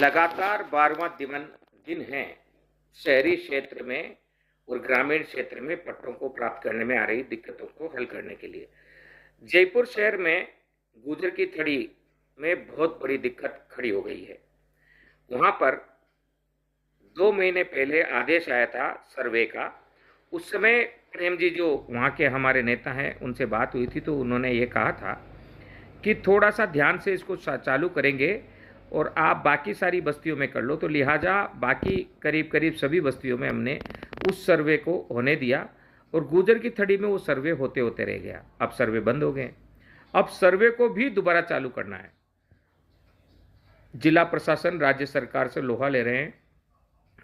लगातार 12वां दिन है शहरी क्षेत्र में और ग्रामीण क्षेत्र में पट्टों को प्राप्त करने में आ रही दिक्कतों को हल करने के लिए जयपुर शहर में गुजर की थड़ी में बहुत बड़ी दिक्कत खड़ी हो गई है। वहां पर 2 महीने पहले आदेश आया था सर्वे का। उस समय प्रेम जी जो वहाँ के हमारे नेता हैं उनसे बात हुई थी, तो उन्होंने ये कहा था कि थोड़ा सा ध्यान से इसको चालू करेंगे और आप बाकी सारी बस्तियों में कर लो। तो लिहाजा बाकी करीब करीब सभी बस्तियों में हमने उस सर्वे को होने दिया और गुजर की थड़ी में वो सर्वे होते होते रह गया। अब सर्वे बंद हो गए। अब सर्वे को भी दोबारा चालू करना है। जिला प्रशासन राज्य सरकार से लोहा ले रहे हैं।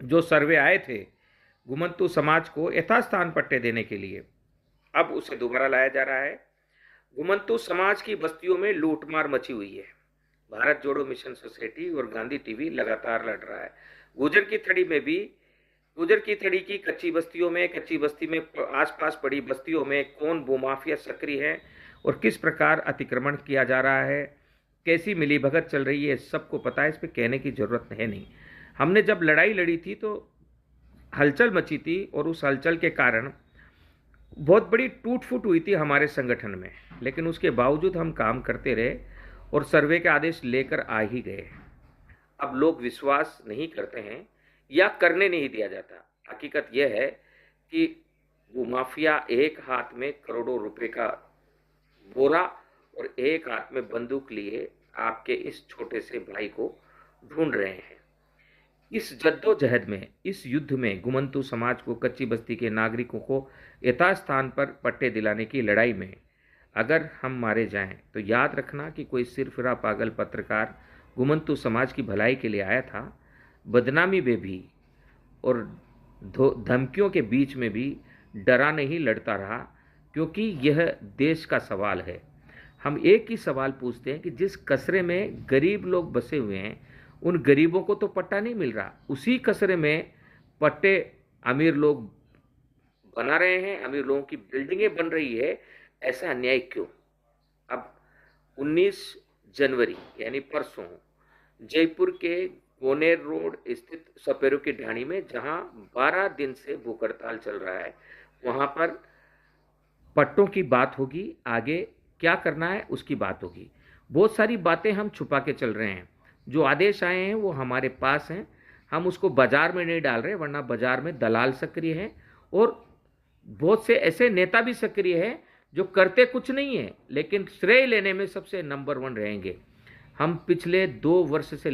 जो सर्वे आए थे घुमंतू समाज को यथास्थान पट्टे देने के लिए, अब उसे दोबारा लाया जा रहा है। घुमंतू समाज की बस्तियों में लूटमार मची हुई है। भारत जोड़ो मिशन सोसाइटी और गांधी टीवी लगातार लड़ रहा है। गुजर की थड़ी में भी, गुजर की थड़ी की कच्ची बस्तियों में, कच्ची बस्ती में आसपास पड़ी बस्तियों में कौन भूमाफिया सक्रिय है और किस प्रकार अतिक्रमण किया जा रहा है, कैसी मिलीभगत चल रही है, सबको पता है। इस पर कहने की जरूरत है नहीं। हमने जब लड़ाई लड़ी थी तो हलचल मची थी और उस हलचल के कारण बहुत बड़ी टूट फूट हुई थी हमारे संगठन में, लेकिन उसके बावजूद हम काम करते रहे और सर्वे के आदेश लेकर आ ही गए। अब लोग विश्वास नहीं करते हैं या करने नहीं दिया जाता। हकीकत यह है कि वो माफिया एक हाथ में करोड़ों रुपए का बोरा और एक हाथ में बंदूक लिए आपके इस छोटे से भाई को ढूंढ रहे हैं। इस जद्दोजहद में, इस युद्ध में घुमंतू समाज को, कच्ची बस्ती के नागरिकों को यथास्थान पर पट्टे दिलाने की लड़ाई में अगर हम मारे जाएं तो याद रखना कि कोई सिरफिरा पागल पत्रकार घुमंतू समाज की भलाई के लिए आया था। बदनामी में भी और धमकियों के बीच में भी डरा नहीं, लड़ता रहा, क्योंकि यह देश का सवाल है। हम एक ही सवाल पूछते हैं कि जिस कचरे में गरीब लोग बसे हुए हैं उन गरीबों को तो पट्टा नहीं मिल रहा, उसी कचरे में पट्टे अमीर लोग बना रहे हैं, अमीर लोगों की बिल्डिंगें बन रही है। ऐसा अन्याय क्यों? अब 19 जनवरी यानी परसों जयपुर के गोनेर रोड स्थित सपेरों की ढाणी में, जहां 12 दिन से भूख हड़ताल चल रहा है, वहां पर पट्टों की बात होगी। आगे क्या करना है उसकी बात होगी। बहुत सारी बातें हम छुपा के चल रहे हैं। जो आदेश आए हैं वो हमारे पास हैं, हम उसको बाजार में नहीं डाल रहे, वरना बाजार में दलाल सक्रिय हैं और बहुत से ऐसे नेता भी सक्रिय हैं जो करते कुछ नहीं है लेकिन श्रेय लेने में सबसे नंबर 1 रहेंगे। हम पिछले 2 वर्ष से